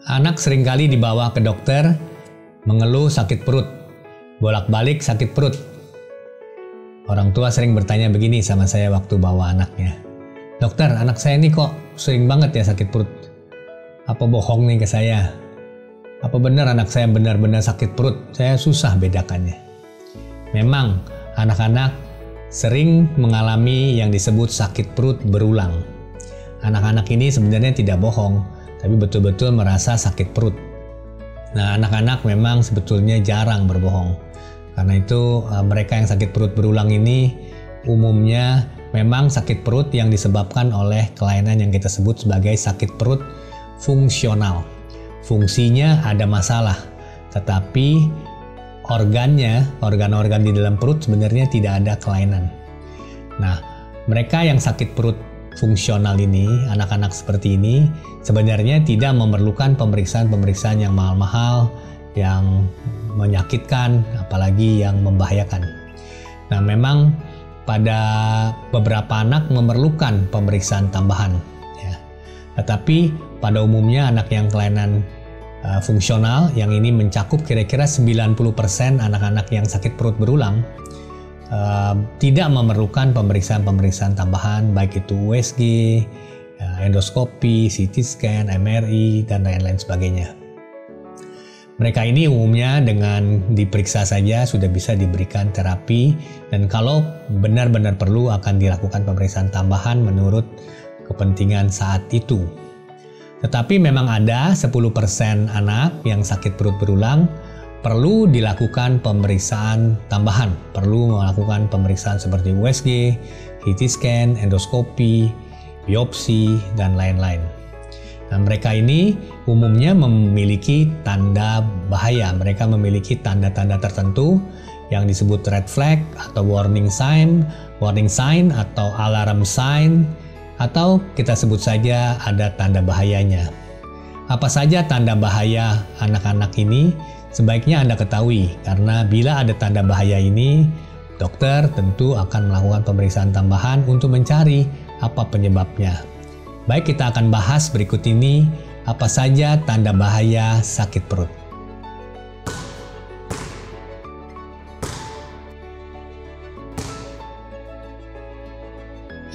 Anak seringkali dibawa ke dokter mengeluh sakit perut, bolak-balik sakit perut. Orang tua sering bertanya begini sama saya waktu bawa anaknya. Dokter, anak saya ini kok sering banget ya sakit perut. Apa bohong nih ke saya? Apa benar anak saya benar-benar sakit perut? Saya susah bedakannya. Memang anak-anak sering mengalami yang disebut sakit perut berulang. Anak-anak ini sebenarnya tidak bohong, tapi betul-betul merasa sakit perut. Nah, anak-anak memang sebetulnya jarang berbohong. Karena itu mereka yang sakit perut berulang ini umumnya memang sakit perut yang disebabkan oleh kelainan yang kita sebut sebagai sakit perut fungsional. Fungsinya ada masalah, tetapi organ-organ di dalam perut sebenarnya tidak ada kelainan. Nah, mereka yang sakit perut fungsional ini, anak-anak seperti ini, sebenarnya tidak memerlukan pemeriksaan-pemeriksaan yang mahal-mahal, yang menyakitkan, apalagi yang membahayakan. Nah, memang pada beberapa anak memerlukan pemeriksaan tambahan. Ya. Tetapi pada umumnya anak yang kelainan fungsional, yang ini mencakup kira-kira 90% anak-anak yang sakit perut berulang, tidak memerlukan pemeriksaan-pemeriksaan tambahan, baik itu USG, endoskopi, CT scan, MRI, dan lain-lain sebagainya. Mereka ini umumnya dengan diperiksa saja sudah bisa diberikan terapi, dan kalau benar-benar perlu akan dilakukan pemeriksaan tambahan menurut kepentingan saat itu. Tetapi memang ada 10% anak yang sakit perut berulang perlu dilakukan pemeriksaan tambahan, perlu melakukan pemeriksaan seperti USG, CT scan, endoskopi, biopsi, dan lain-lain. Nah, mereka ini umumnya memiliki tanda bahaya. Mereka memiliki tanda-tanda tertentu yang disebut red flag atau warning sign atau alarm sign, atau kita sebut saja ada tanda bahayanya. Apa saja tanda bahaya anak-anak ini? Sebaiknya Anda ketahui, karena bila ada tanda bahaya ini, dokter tentu akan melakukan pemeriksaan tambahan untuk mencari apa penyebabnya. Baik, kita akan bahas berikut ini apa saja tanda bahaya sakit perut.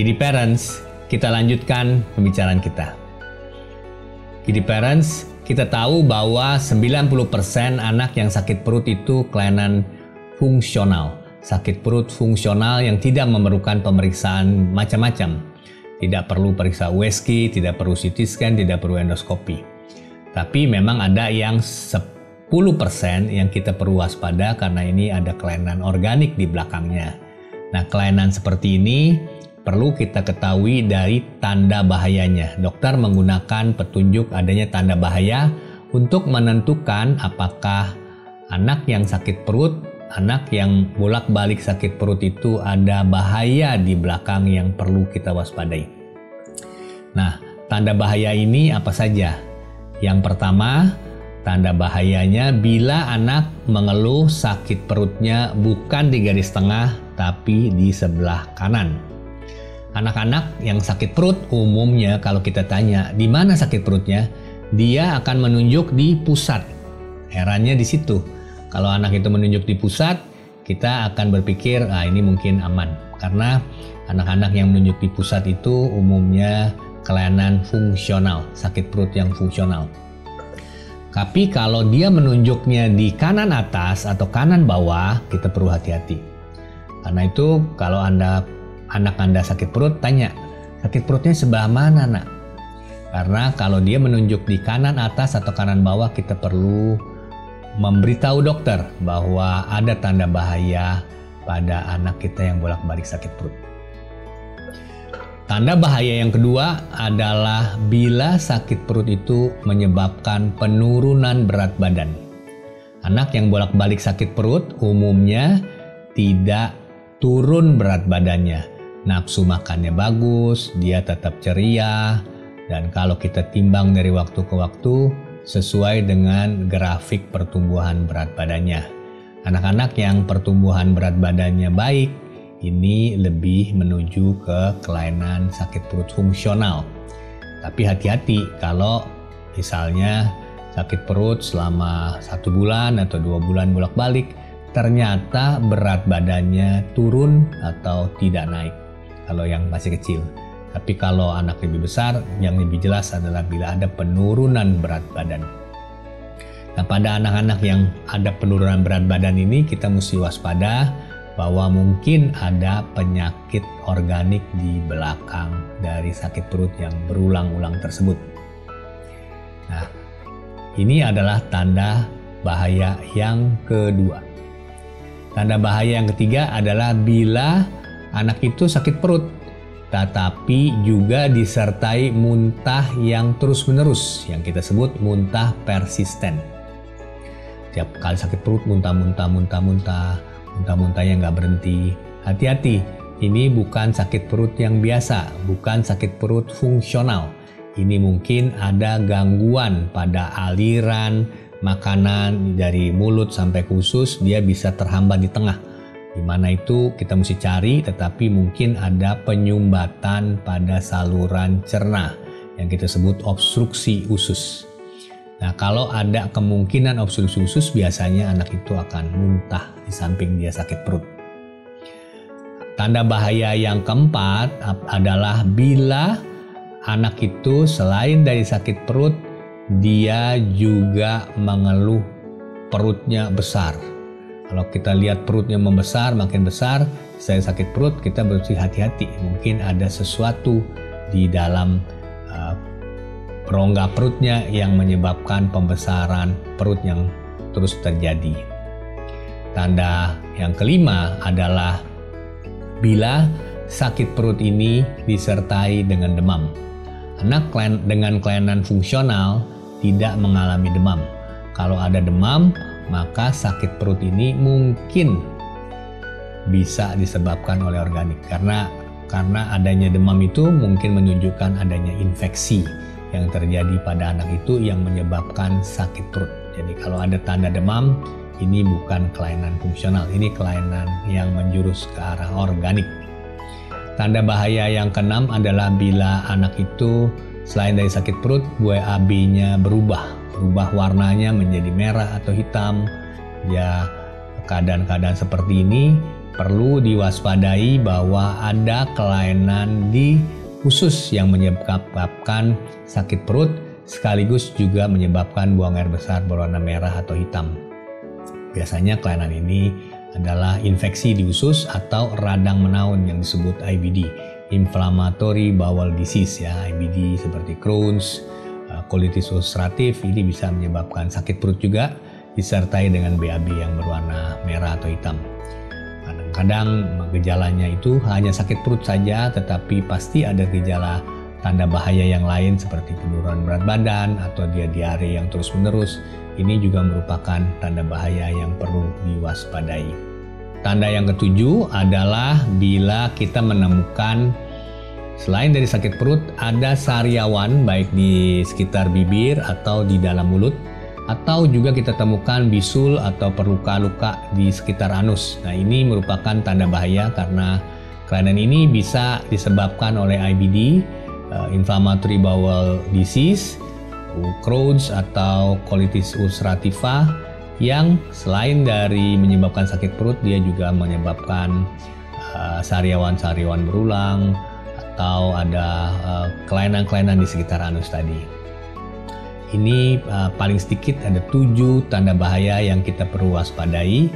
Jadi parents, kita lanjutkan pembicaraan kita. Jadi parents, kita tahu bahwa 90% anak yang sakit perut itu kelainan fungsional. Sakit perut fungsional yang tidak memerlukan pemeriksaan macam-macam. Tidak perlu periksa USG, tidak perlu CT scan, tidak perlu endoskopi. Tapi memang ada yang 10% yang kita perlu waspada karena ini ada kelainan organik di belakangnya. Nah, kelainan seperti ini perlu kita ketahui dari tanda bahayanya. Dokter menggunakan petunjuk adanya tanda bahaya untuk menentukan apakah anak yang sakit perut, anak yang bolak-balik sakit perut itu ada bahaya di belakang yang perlu kita waspadai. Nah, tanda bahaya ini apa saja? Yang pertama, tanda bahayanya bila anak mengeluh sakit perutnya bukan di garis tengah tapi di sebelah kanan. Anak-anak yang sakit perut umumnya kalau kita tanya di mana sakit perutnya, dia akan menunjuk di pusat. Herannya di situ. Kalau anak itu menunjuk di pusat, kita akan berpikir ini mungkin aman. Karena anak-anak yang menunjuk di pusat itu umumnya kelainan fungsional, sakit perut yang fungsional. Tapi kalau dia menunjuknya di kanan atas atau kanan bawah, kita perlu hati-hati. Karena itu kalau anak Anda sakit perut, tanya, sakit perutnya sebelah mana, nak? Karena kalau dia menunjuk di kanan atas atau kanan bawah, kita perlu memberitahu dokter bahwa ada tanda bahaya pada anak kita yang bolak-balik sakit perut. Tanda bahaya yang kedua adalah bila sakit perut itu menyebabkan penurunan berat badan. Anak yang bolak-balik sakit perut umumnya tidak turun berat badannya. Nafsu makannya bagus, dia tetap ceria, dan kalau kita timbang dari waktu ke waktu sesuai dengan grafik pertumbuhan berat badannya. Anak-anak yang pertumbuhan berat badannya baik, ini lebih menuju ke kelainan sakit perut fungsional. Tapi hati-hati kalau misalnya sakit perut selama 1 bulan atau 2 bulan bolak-balik, ternyata berat badannya turun atau tidak naik kalau yang masih kecil. Tapi kalau anak lebih besar, yang lebih jelas adalah bila ada penurunan berat badan. Nah, pada anak-anak yang ada penurunan berat badan ini, kita mesti waspada bahwa mungkin ada penyakit organik di belakang dari sakit perut yang berulang-ulang tersebut. Nah, ini adalah tanda bahaya yang kedua. Tanda bahaya yang ketiga adalah bila anak itu sakit perut, tetapi juga disertai muntah yang terus-menerus, yang kita sebut muntah persisten. Tiap kali sakit perut muntahnya nggak berhenti. Hati-hati, ini bukan sakit perut yang biasa, bukan sakit perut fungsional. Ini mungkin ada gangguan pada aliran makanan dari mulut sampai ke usus, dia bisa terhambat di tengah. Di mana itu kita mesti cari, tetapi mungkin ada penyumbatan pada saluran cerna yang kita sebut obstruksi usus. Nah, kalau ada kemungkinan obstruksi usus, biasanya anak itu akan muntah di samping dia sakit perut. Tanda bahaya yang keempat adalah bila anak itu selain dari sakit perut, dia juga mengeluh perutnya besar. Kalau kita lihat perutnya membesar, makin besar, saya sakit perut, kita mesti hati-hati. Mungkin ada sesuatu di dalam rongga perutnya yang menyebabkan pembesaran perut yang terus terjadi. Tanda yang kelima adalah bila sakit perut ini disertai dengan demam. Anak dengan kelainan fungsional tidak mengalami demam. Kalau ada demam, maka sakit perut ini mungkin bisa disebabkan oleh organik. Karena adanya demam itu mungkin menunjukkan adanya infeksi yang terjadi pada anak itu yang menyebabkan sakit perut. Jadi kalau ada tanda demam, ini bukan kelainan fungsional, ini kelainan yang menjurus ke arah organik. Tanda bahaya yang keenam adalah bila anak itu selain dari sakit perut, buah AB-nya berubah warnanya menjadi merah atau hitam. Ya, keadaan-keadaan seperti ini perlu diwaspadai bahwa ada kelainan di usus yang menyebabkan sakit perut, sekaligus juga menyebabkan buang air besar berwarna merah atau hitam. Biasanya kelainan ini adalah infeksi di usus atau radang menaun yang disebut IBD, inflammatory bowel disease ya, IBD seperti Crohn's, colitis ulceratif, ini bisa menyebabkan sakit perut juga disertai dengan BAB yang berwarna merah atau hitam. Kadang-kadang gejalanya itu hanya sakit perut saja, tetapi pasti ada gejala tanda bahaya yang lain seperti penurunan berat badan atau dia diare yang terus-menerus. Ini juga merupakan tanda bahaya yang perlu diwaspadai. Tanda yang ketujuh adalah bila kita menemukan selain dari sakit perut ada sariawan baik di sekitar bibir atau di dalam mulut, atau juga kita temukan bisul atau perluka-luka di sekitar anus. Nah, ini merupakan tanda bahaya karena kelainan ini bisa disebabkan oleh IBD, inflammatory bowel disease, Crohn's atau colitis ulcerativa, yang selain dari menyebabkan sakit perut, dia juga menyebabkan sariawan-sariawan berulang atau ada kelainan-kelainan di sekitar anus tadi. Ini paling sedikit ada 7 tanda bahaya yang kita perlu waspadai.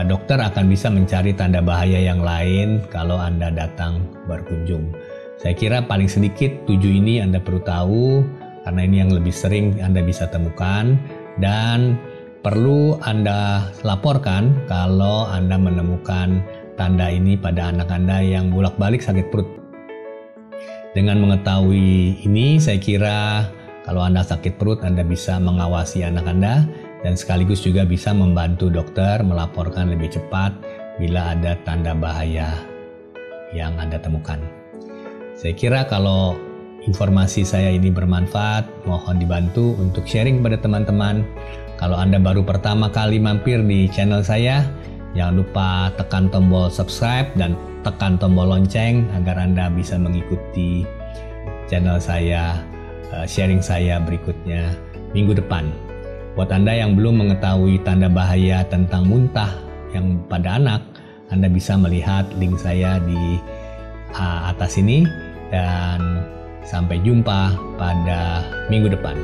Dokter akan bisa mencari tanda bahaya yang lain kalau Anda datang berkunjung. Saya kira paling sedikit 7 ini Anda perlu tahu, karena ini yang lebih sering Anda bisa temukan, dan perlu Anda laporkan kalau Anda menemukan tanda ini pada anak Anda yang bolak-balik sakit perut. Dengan mengetahui ini, saya kira kalau Anda sakit perut, Anda bisa mengawasi anak Anda dan sekaligus juga bisa membantu dokter melaporkan lebih cepat bila ada tanda bahaya yang Anda temukan. Saya kira kalau informasi saya ini bermanfaat, mohon dibantu untuk sharing kepada teman-teman. Kalau Anda baru pertama kali mampir di channel saya, jangan lupa tekan tombol subscribe dan tekan tombol lonceng agar Anda bisa mengikuti channel saya, sharing saya berikutnya. minggu depan. Buat Anda yang belum mengetahui tanda bahaya tentang muntah yang pada anak, Anda bisa melihat link saya di atas ini, dan sampai jumpa pada minggu depan.